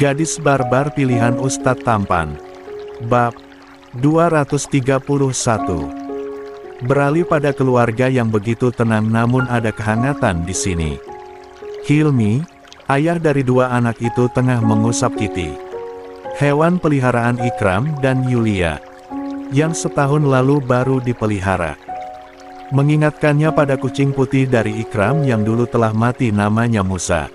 Gadis barbar pilihan Ustadz Tampan. Bab 231. Beralih pada keluarga yang begitu tenang namun ada kehangatan di sini. Hilmi, ayah dari dua anak itu tengah mengusap Kitty, hewan peliharaan Ikram dan Yulia, yang setahun lalu baru dipelihara. Mengingatkannya pada kucing putih dari Ikram yang dulu telah mati namanya Musa.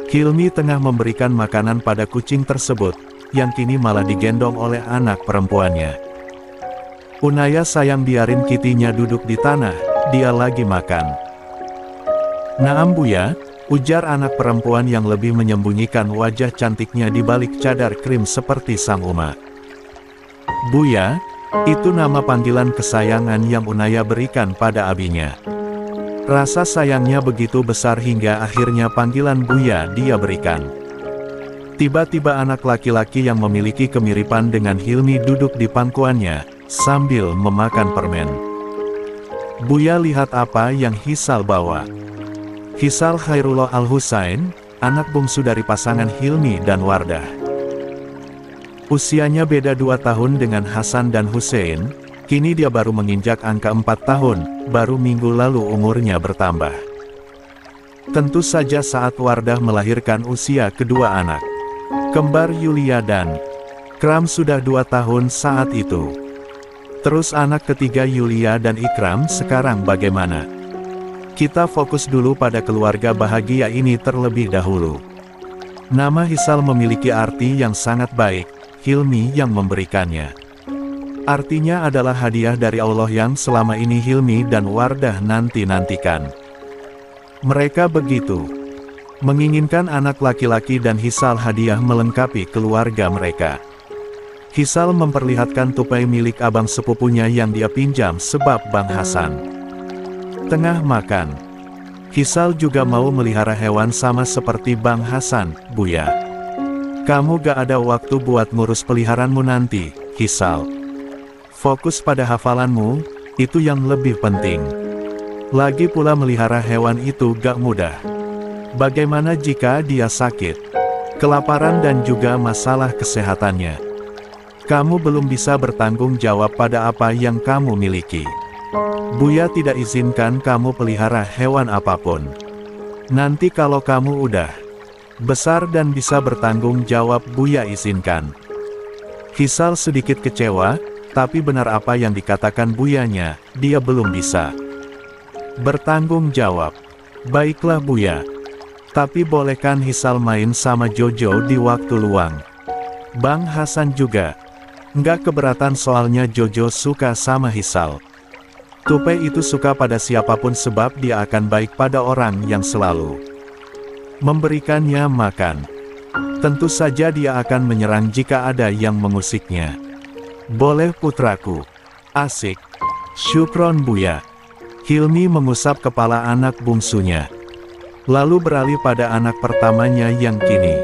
Hilmi tengah memberikan makanan pada kucing tersebut, yang kini malah digendong oleh anak perempuannya. Unaya sayang biarin Kitty-nya duduk di tanah, dia lagi makan. Naam Buya, ujar anak perempuan yang lebih menyembunyikan wajah cantiknya di balik cadar krim seperti sang Uma. Buya, itu nama panggilan kesayangan yang Unaya berikan pada abinya. Rasa sayangnya begitu besar hingga akhirnya panggilan Buya dia berikan. Tiba-tiba anak laki-laki yang memiliki kemiripan dengan Hilmi duduk di pangkuannya, sambil memakan permen. Buya lihat apa yang Hisal bawa. Hisal Khairullah Al-Husain, anak bungsu dari pasangan Hilmi dan Wardah. Usianya beda 2 tahun dengan Hasan dan Hussein, kini dia baru menginjak angka 4 tahun, baru minggu lalu umurnya bertambah. Tentu saja saat Wardah melahirkan usia kedua anak, kembar Yulia dan Ikram sudah 2 tahun saat itu. Terus anak ketiga Yulia dan Ikram sekarang bagaimana? Kita fokus dulu pada keluarga bahagia ini terlebih dahulu. Nama Hisal memiliki arti yang sangat baik, Hilmi yang memberikannya. Artinya adalah hadiah dari Allah yang selama ini Hilmi dan Wardah nanti-nantikan. Mereka begitu menginginkan anak laki-laki dan Hisal hadiah melengkapi keluarga mereka. Hisal memperlihatkan tupai milik abang sepupunya yang dia pinjam sebab Bang Hasan. Tengah makan, Hisal juga mau melihara hewan sama seperti Bang Hasan. Buya, kamu gak ada waktu buat ngurus peliharaanmu nanti, Hisal. Fokus pada hafalanmu, itu yang lebih penting. Lagi pula melihara hewan itu gak mudah. Bagaimana jika dia sakit, kelaparan dan juga masalah kesehatannya? Kamu belum bisa bertanggung jawab pada apa yang kamu miliki. Buya tidak izinkan kamu pelihara hewan apapun. Nanti kalau kamu udah besar dan bisa bertanggung jawab, Buya izinkan. Hisal sedikit kecewa, tapi benar apa yang dikatakan Buyanya, dia belum bisa bertanggung jawab. Baiklah Buya, tapi bolehkan Hisal main sama Jojo di waktu luang? Bang Hasan juga nggak keberatan soalnya Jojo suka sama Hisal. Tupai itu suka pada siapapun sebab dia akan baik pada orang yang selalu memberikannya makan. Tentu saja dia akan menyerang jika ada yang mengusiknya. Boleh putraku. Asik. Syukron Buya. Hilmi mengusap kepala anak bungsunya, lalu beralih pada anak pertamanya yang kini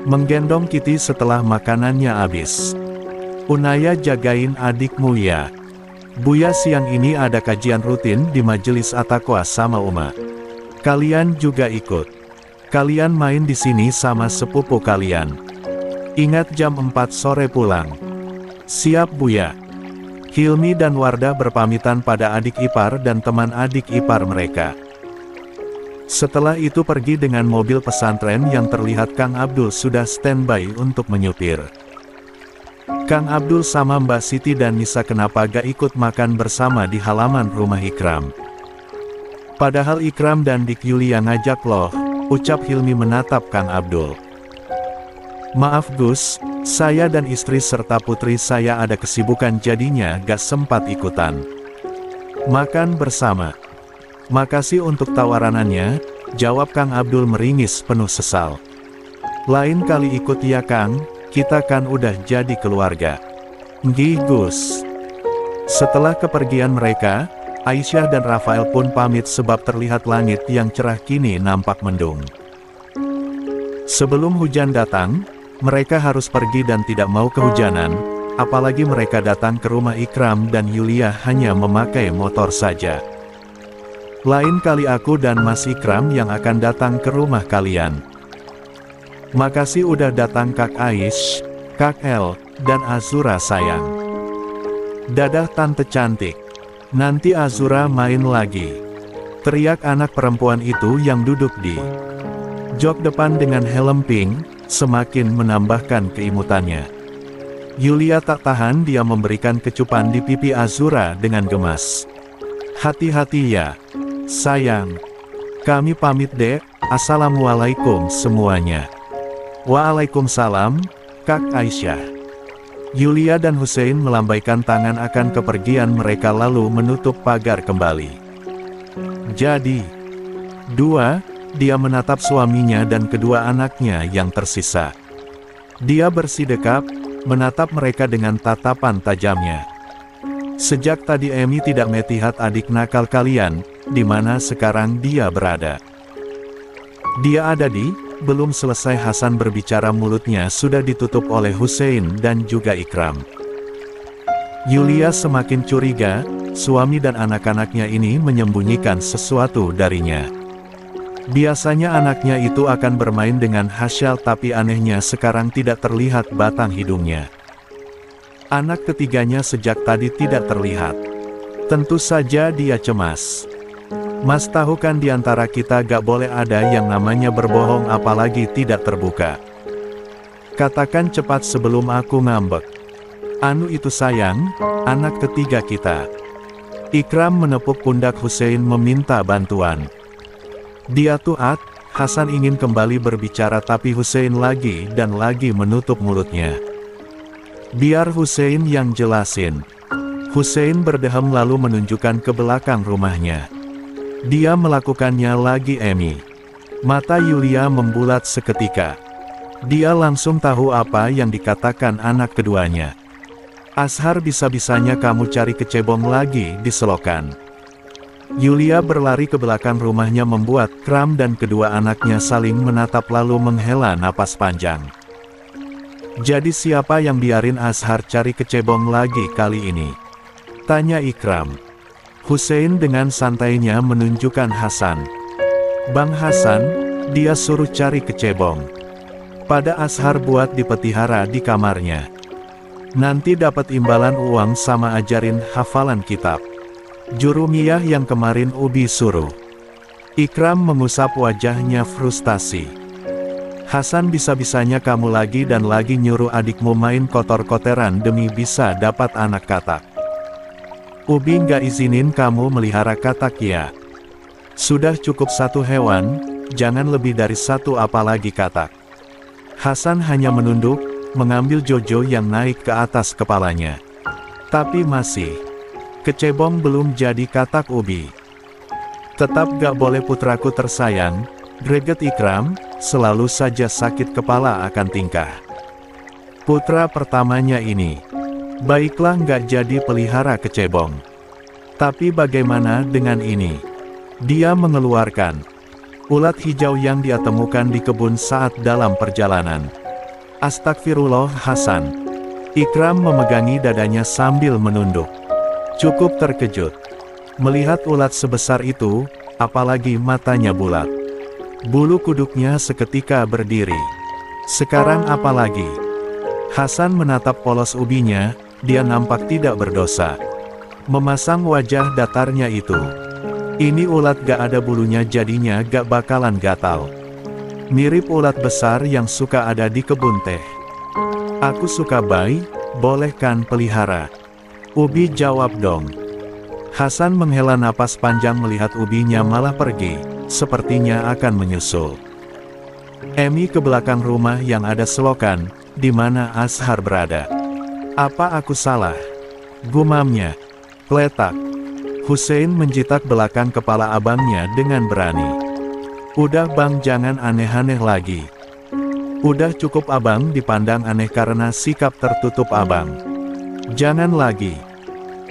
menggendong Kitty setelah makanannya habis. Unaya, jagain adikmu ya. Buya siang ini ada kajian rutin di majelis At-Taqwa sama Uma. Kalian juga ikut. Kalian main di sini sama sepupu kalian. Ingat jam 4 sore pulang. Siap Buya. Hilmi dan Wardah berpamitan pada adik ipar dan teman adik ipar mereka. Setelah itu pergi dengan mobil pesantren yang terlihat Kang Abdul sudah standby untuk menyupir. Kang Abdul sama Mbak Siti dan Nisa kenapa gak ikut makan bersama di halaman rumah Ikram? Padahal Ikram dan Dik Yulia ngajak loh, ucap Hilmi menatap Kang Abdul. Maaf Gus, saya dan istri serta putri saya ada kesibukan jadinya gak sempat ikutan makan bersama. Makasih untuk tawaranannya, jawab Kang Abdul meringis penuh sesal. Lain kali ikut ya Kang, kita kan udah jadi keluarga. Nggih Gus. Setelah kepergian mereka, Aisyah dan Rafael pun pamit sebab terlihat langit yang cerah kini nampak mendung. Sebelum hujan datang, mereka harus pergi dan tidak mau kehujanan, apalagi mereka datang ke rumah Ikram dan Yulia hanya memakai motor saja. Lain kali aku dan Mas Ikram yang akan datang ke rumah kalian. Makasih udah datang Kak Aish, Kak El, dan Azura sayang. Dadah tante cantik. Nanti Azura main lagi. Teriak anak perempuan itu yang duduk di jok depan dengan helm pink, semakin menambahkan keimutannya. Yulia tak tahan, dia memberikan kecupan di pipi Azura dengan gemas. Hati-hati ya, sayang. Kami pamit deh, assalamualaikum semuanya. Waalaikumsalam, Kak Aisyah. Yulia dan Hussein melambaikan tangan akan kepergian mereka lalu menutup pagar kembali. Jadi, dia menatap suaminya dan kedua anaknya yang tersisa. Dia bersidekap, menatap mereka dengan tatapan tajamnya. Sejak tadi Emi tidak melihat adik nakal kalian, di mana sekarang dia berada. Dia ada di... Belum selesai Hasan berbicara, mulutnya sudah ditutup oleh Hussein dan juga Ikram. Yulia semakin curiga, suami dan anak-anaknya ini menyembunyikan sesuatu darinya. Biasanya anaknya itu akan bermain dengan Hasyal, tapi anehnya sekarang tidak terlihat batang hidungnya. Anak ketiganya sejak tadi tidak terlihat. Tentu saja dia cemas. Mas tahu kan diantara kita gak boleh ada yang namanya berbohong, apalagi tidak terbuka. Katakan cepat sebelum aku ngambek. Anu itu sayang, anak ketiga kita. Ikram menepuk pundak Hussein meminta bantuan. Dia tuat, Hasan ingin kembali berbicara tapi Hussein lagi dan lagi menutup mulutnya. Biar Hussein yang jelasin. Hussein berdehem lalu menunjukkan ke belakang rumahnya. Dia melakukannya lagi Emi. Mata Yulia membulat seketika. Dia langsung tahu apa yang dikatakan anak keduanya. Azhar, bisa-bisanya kamu cari kecebong lagi di selokan. Yulia berlari ke belakang rumahnya membuat Kram dan kedua anaknya saling menatap lalu menghela napas panjang. Jadi siapa yang biarin Azhar cari kecebong lagi kali ini? Tanya Ikram. Hussein dengan santainya menunjukkan Hasan. Bang Hasan, dia suruh cari kecebong. Pada Azhar buat dipelihara di kamarnya. Nanti dapat imbalan uang sama ajarin hafalan kitab. Jurumiyah yang kemarin Ubi suruh. Ikram mengusap wajahnya frustasi. Hasan, bisa-bisanya kamu lagi dan lagi nyuruh adikmu main kotor-koteran demi bisa dapat anak katak. Ubi nggak izinin kamu melihara katak ya. Sudah cukup satu hewan, jangan lebih dari satu apalagi katak. Hasan hanya menunduk, mengambil Jojo yang naik ke atas kepalanya. Tapi masih. Kecebong belum jadi katak Ubi. Tetap gak boleh putraku tersayang, greget Ikram, selalu saja sakit kepala akan tingkah putra pertamanya ini. Baiklah nggak jadi pelihara kecebong. Tapi bagaimana dengan ini? Dia mengeluarkan ulat hijau yang dia temukan di kebun saat dalam perjalanan. Astagfirullah Hasan. Ikram memegangi dadanya sambil menunduk. Cukup terkejut. Melihat ulat sebesar itu, apalagi matanya bulat. Bulu kuduknya seketika berdiri. Sekarang apalagi? Hasan menatap polos ubinya. Dia nampak tidak berdosa. Memasang wajah datarnya itu. Ini ulat gak ada bulunya, jadinya gak bakalan gatal. Mirip ulat besar yang suka ada di kebun teh. Aku suka bayi, boleh kan pelihara? Ubi jawab dong. Hasan menghela napas panjang melihat ubinya malah pergi, sepertinya akan menyusul. Emi ke belakang rumah yang ada selokan, di mana Azhar berada. Apa aku salah? Gumamnya. Kletak. Hussein menjitak belakang kepala abangnya dengan berani. Udah bang, jangan aneh-aneh lagi. Udah cukup abang dipandang aneh karena sikap tertutup abang. Jangan lagi.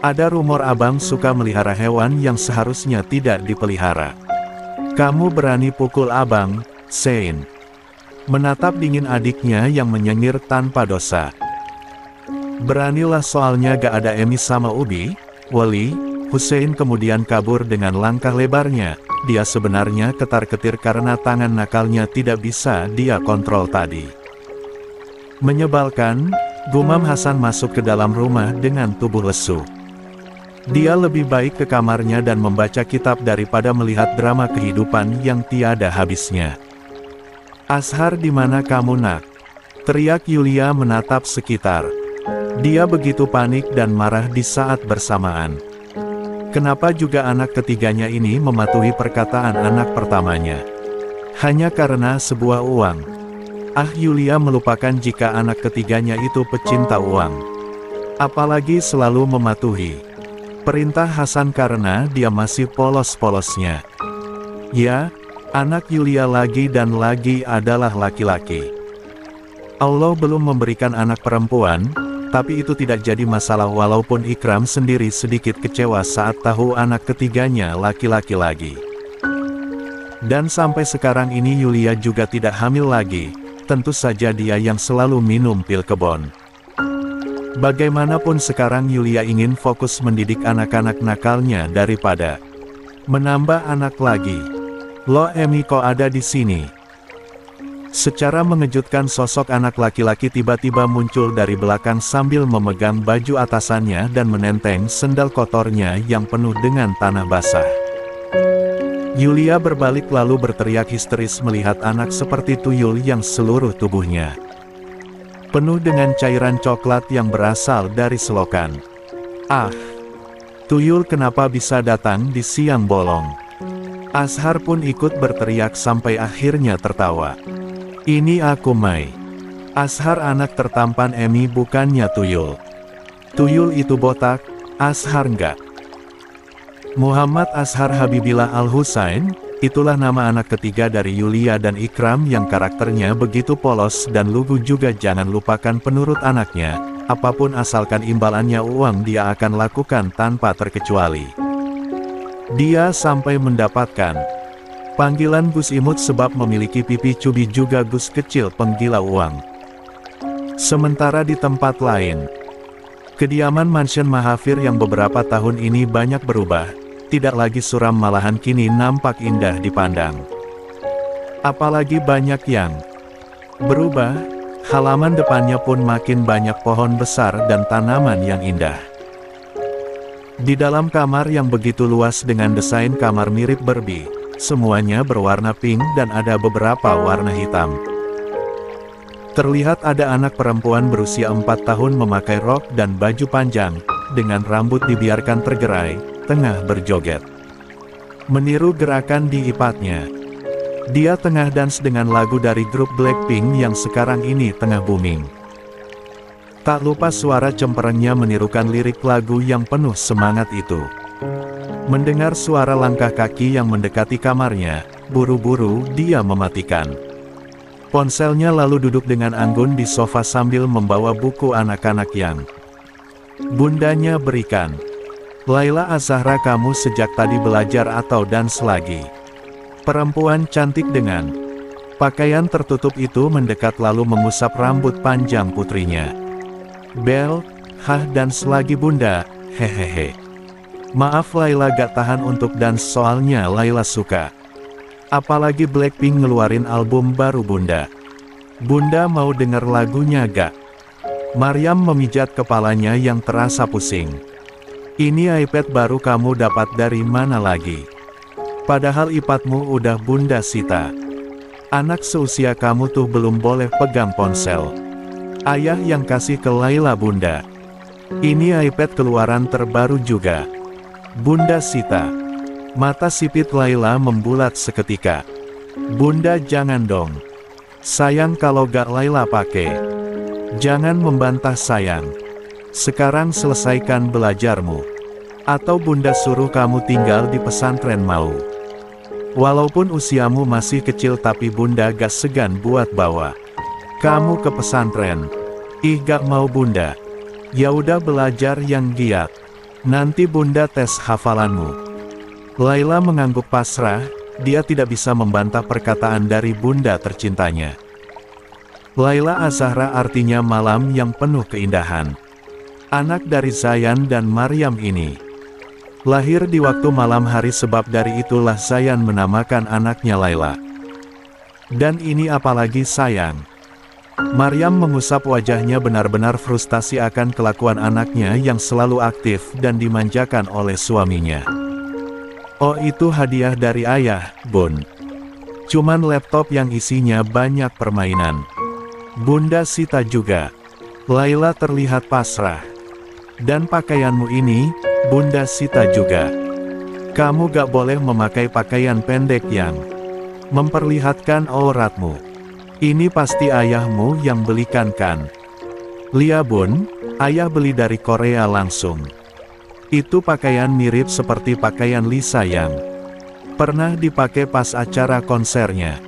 Ada rumor abang suka melihara hewan yang seharusnya tidak dipelihara. Kamu berani pukul abang, Sein. Menatap dingin adiknya yang menyengir tanpa dosa. Beranilah, soalnya gak ada Emi sama Ubi, Wali. Hussein kemudian kabur dengan langkah lebarnya, dia sebenarnya ketar-ketir karena tangan nakalnya tidak bisa dia kontrol tadi. Menyebalkan, gumam Hasan masuk ke dalam rumah dengan tubuh lesu. Dia lebih baik ke kamarnya dan membaca kitab daripada melihat drama kehidupan yang tiada habisnya. "Azhar, di mana kamu, nak?" teriak Yulia menatap sekitar. Dia begitu panik dan marah di saat bersamaan. Kenapa juga anak ketiganya ini mematuhi perkataan anak pertamanya? Hanya karena sebuah uang. Yulia melupakan jika anak ketiganya itu pecinta uang. Apalagi selalu mematuhi perintah Hasan karena dia masih polos-polosnya. Ya, anak Yulia lagi dan lagi adalah laki-laki. Allah belum memberikan anak perempuan, tapi itu tidak jadi masalah walaupun Ikram sendiri sedikit kecewa saat tahu anak ketiganya laki-laki lagi. Dan sampai sekarang ini Yulia juga tidak hamil lagi, tentu saja dia yang selalu minum pil kebon. Bagaimanapun sekarang Yulia ingin fokus mendidik anak-anak nakalnya daripada menambah anak lagi. "Loh, Emi, kok ada di sini?" Secara mengejutkan sosok anak laki-laki tiba-tiba muncul dari belakang sambil memegang baju atasannya dan menenteng sendal kotornya yang penuh dengan tanah basah. Yulia berbalik lalu berteriak histeris melihat anak seperti tuyul yang seluruh tubuhnya penuh dengan cairan coklat yang berasal dari selokan. Tuyul kenapa bisa datang di siang bolong? Azhar pun ikut berteriak sampai akhirnya tertawa. "Ini aku, Mai. Azhar anak tertampan Emi, bukannya tuyul. Tuyul itu botak, Azhar enggak." Muhammad Azhar Habibillah Al-Husain, itulah nama anak ketiga dari Yulia dan Ikram yang karakternya begitu polos dan lugu juga. Jangan lupakan penurut anaknya, apapun asalkan imbalannya uang dia akan lakukan tanpa terkecuali. Dia sampai mendapatkan panggilan Gus Imut sebab memiliki pipi cubi juga Gus kecil penggila uang. Sementara di tempat lain, kediaman mansion Mahafir yang beberapa tahun ini banyak berubah, tidak lagi suram malahan kini nampak indah dipandang. Apalagi banyak yang berubah, halaman depannya pun makin banyak pohon besar dan tanaman yang indah. Di dalam kamar yang begitu luas dengan desain kamar mirip Barbie, semuanya berwarna pink dan ada beberapa warna hitam. Terlihat ada anak perempuan berusia 4 tahun memakai rok dan baju panjang, dengan rambut dibiarkan tergerai, tengah berjoget. Meniru gerakan di ipatnya. Dia tengah dance dengan lagu dari grup Blackpink yang sekarang ini tengah booming. Tak lupa suara cemperengnya menirukan lirik lagu yang penuh semangat itu. Mendengar suara langkah kaki yang mendekati kamarnya, buru-buru dia mematikan ponselnya lalu duduk dengan anggun di sofa sambil membawa buku anak-anak yang bundanya berikan. "Laila Azahra, kamu sejak tadi belajar atau dance lagi?" Perempuan cantik dengan pakaian tertutup itu mendekat lalu mengusap rambut panjang putrinya. "Bel, dance lagi bunda, hehehe. Maaf Laila gak tahan untuk dance soalnya Laila suka. Apalagi Blackpink ngeluarin album baru bunda. Bunda mau denger lagunya gak?" Maryam memijat kepalanya yang terasa pusing. "Ini iPad baru kamu dapat dari mana lagi? Padahal iPadmu udah bunda sita. Anak seusia kamu tuh belum boleh pegang ponsel. Ayah yang kasih ke Laila bunda. Ini iPad keluaran terbaru juga. Bunda sita." Mata sipit Laila membulat seketika. "Bunda jangan dong. Sayang kalau gak Laila pakai. Jangan membantah sayang. Sekarang selesaikan belajarmu. Atau bunda suruh kamu tinggal di pesantren mau. Walaupun usiamu masih kecil tapi bunda gak segan buat bawa kamu ke pesantren." "Ih gak mau bunda. Ya udah belajar yang giat. Nanti bunda tes hafalanmu." Laila mengangguk pasrah, dia tidak bisa membantah perkataan dari bunda tercintanya. Laila Azahra artinya malam yang penuh keindahan. Anak dari Zayan dan Maryam ini Lahir di waktu malam hari, sebab dari itulah Zayan menamakan anaknya Laila. Dan ini apalagi sayang. Maryam mengusap wajahnya, benar-benar frustasi akan kelakuan anaknya yang selalu aktif dan dimanjakan oleh suaminya. Oh, itu hadiah dari ayah, Bun. Cuman laptop yang isinya banyak permainan. Bunda Sita juga. Laila terlihat pasrah. Dan pakaianmu ini, Bunda Sita juga. Kamu gak boleh memakai pakaian pendek yang memperlihatkan auratmu. Ini pasti ayahmu yang belikan kan? Lia Bun, ayah beli dari Korea langsung. Itu pakaian mirip seperti pakaian Lisa yang pernah dipakai pas acara konsernya.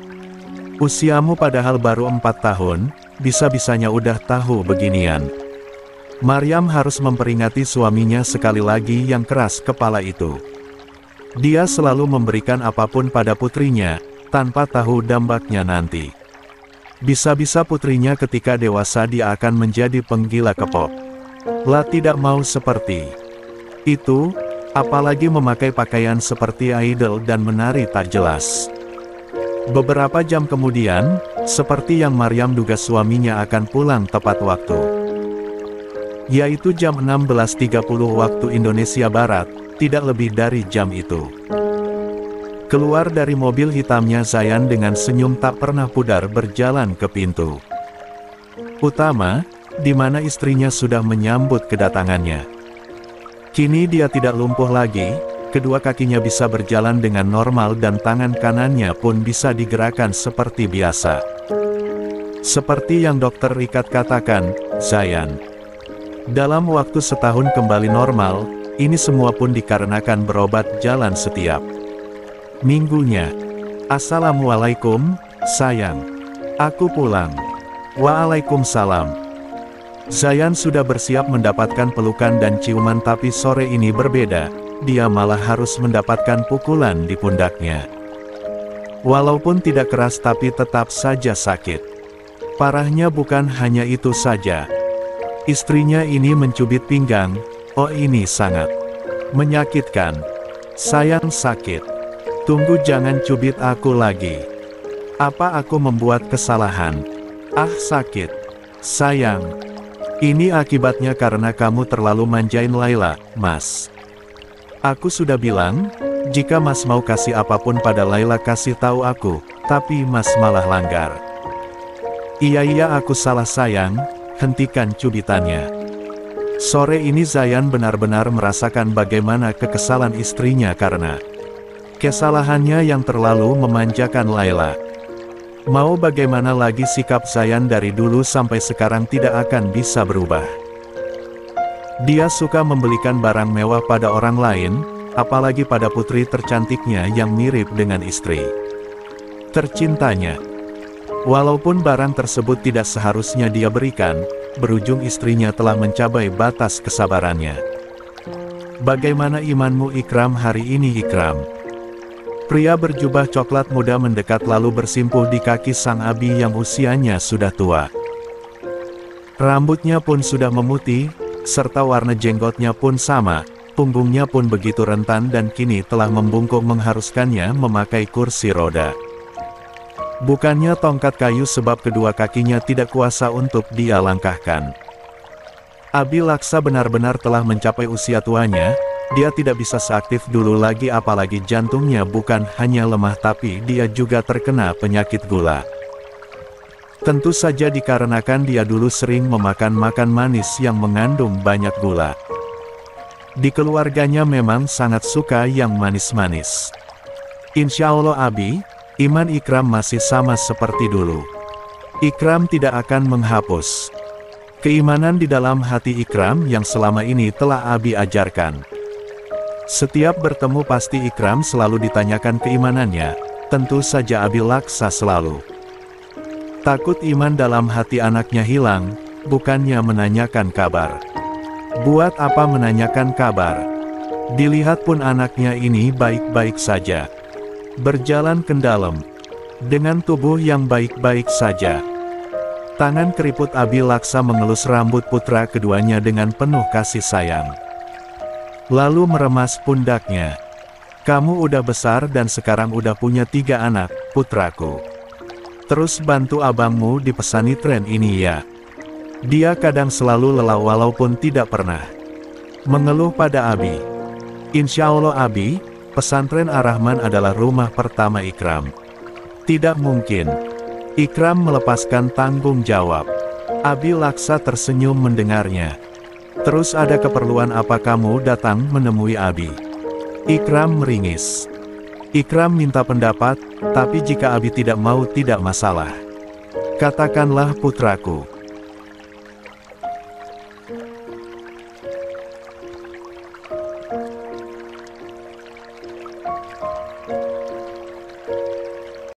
Usiamu padahal baru 4 tahun, bisa-bisanya udah tahu beginian. Maryam harus memperingati suaminya sekali lagi yang keras kepala itu. Dia selalu memberikan apapun pada putrinya, tanpa tahu dampaknya nanti. Bisa-bisa putrinya ketika dewasa dia akan menjadi penggila K-pop. Lah tidak mau seperti itu, apalagi memakai pakaian seperti idol dan menari tak jelas. Beberapa jam kemudian, seperti yang Maryam duga, suaminya akan pulang tepat waktu. Yaitu jam 16.30 waktu Indonesia Barat, tidak lebih dari jam itu. Keluar dari mobil hitamnya, Zayan dengan senyum tak pernah pudar berjalan ke pintu utama, di mana istrinya sudah menyambut kedatangannya. Kini dia tidak lumpuh lagi, kedua kakinya bisa berjalan dengan normal dan tangan kanannya pun bisa digerakkan seperti biasa. Seperti yang dokter Rikat katakan, Zayan dalam waktu setahun kembali normal. Ini semua pun dikarenakan berobat jalan setiap minggunya. Assalamualaikum, sayang. Aku pulang. Waalaikumsalam. Zayan sudah bersiap mendapatkan pelukan dan ciuman, tapi sore ini berbeda. Dia malah harus mendapatkan pukulan di pundaknya. Walaupun tidak keras tapi tetap saja sakit. Parahnya bukan hanya itu saja. Istrinya ini mencubit pinggang. Oh, ini sangat menyakitkan. Sayang, sakit. Tunggu, jangan cubit aku lagi. Apa aku membuat kesalahan? Ah, sakit. Sayang. Ini akibatnya karena kamu terlalu manjain Laila, Mas. Aku sudah bilang, jika Mas mau kasih apapun pada Laila kasih tahu aku, tapi Mas malah langgar. Iya, aku salah sayang. Hentikan cubitannya. Sore ini Zayan benar-benar merasakan bagaimana kekesalan istrinya karena kesalahannya yang terlalu memanjakan Laila. Mau bagaimana lagi, sikap Zayan dari dulu sampai sekarang tidak akan bisa berubah. Dia suka membelikan barang mewah pada orang lain, apalagi pada putri tercantiknya yang mirip dengan istri tercintanya. Walaupun barang tersebut tidak seharusnya dia berikan, berujung istrinya telah mencapai batas kesabarannya. Bagaimana imanmu, Ikram, hari ini, Ikram? Pria berjubah coklat muda mendekat lalu bersimpuh di kaki sang abi yang usianya sudah tua. Rambutnya pun sudah memutih, serta warna jenggotnya pun sama, punggungnya pun begitu rentan dan kini telah membungkuk mengharuskannya memakai kursi roda. Bukannya tongkat kayu, sebab kedua kakinya tidak kuasa untuk dia langkahkan. Abi Laksa benar-benar telah mencapai usia tuanya, dia tidak bisa seaktif dulu lagi, apalagi jantungnya bukan hanya lemah tapi dia juga terkena penyakit gula. Tentu saja dikarenakan dia dulu sering memakan makan manis yang mengandung banyak gula. Di keluarganya memang sangat suka yang manis-manis. Insya Allah Abi, iman Ikram masih sama seperti dulu. Ikram tidak akan menghapus keimanan di dalam hati Ikram yang selama ini telah Abi ajarkan. Setiap bertemu pasti Ikram selalu ditanyakan keimanannya, tentu saja Abi Laksa selalu takut iman dalam hati anaknya hilang, bukannya menanyakan kabar. Buat apa menanyakan kabar? Dilihat pun anaknya ini baik-baik saja. Berjalan ke dalam, dengan tubuh yang baik-baik saja. Tangan keriput Abi Laksa mengelus rambut putra keduanya dengan penuh kasih sayang. Lalu meremas pundaknya. Kamu udah besar dan sekarang udah punya 3 anak, putraku. Terus bantu abangmu di pesantren ini ya. Dia kadang selalu lelah walaupun tidak pernah mengeluh pada Abi. Insya Allah Abi, pesantren Ar-Rahman adalah rumah pertama Ikram. Tidak mungkin. Ikram melepaskan tanggung jawab. Abi Laksa tersenyum mendengarnya. Terus ada keperluan apa kamu datang menemui Abi? Ikram meringis. Ikram minta pendapat, tapi jika Abi tidak mau tidak masalah. Katakanlah putraku.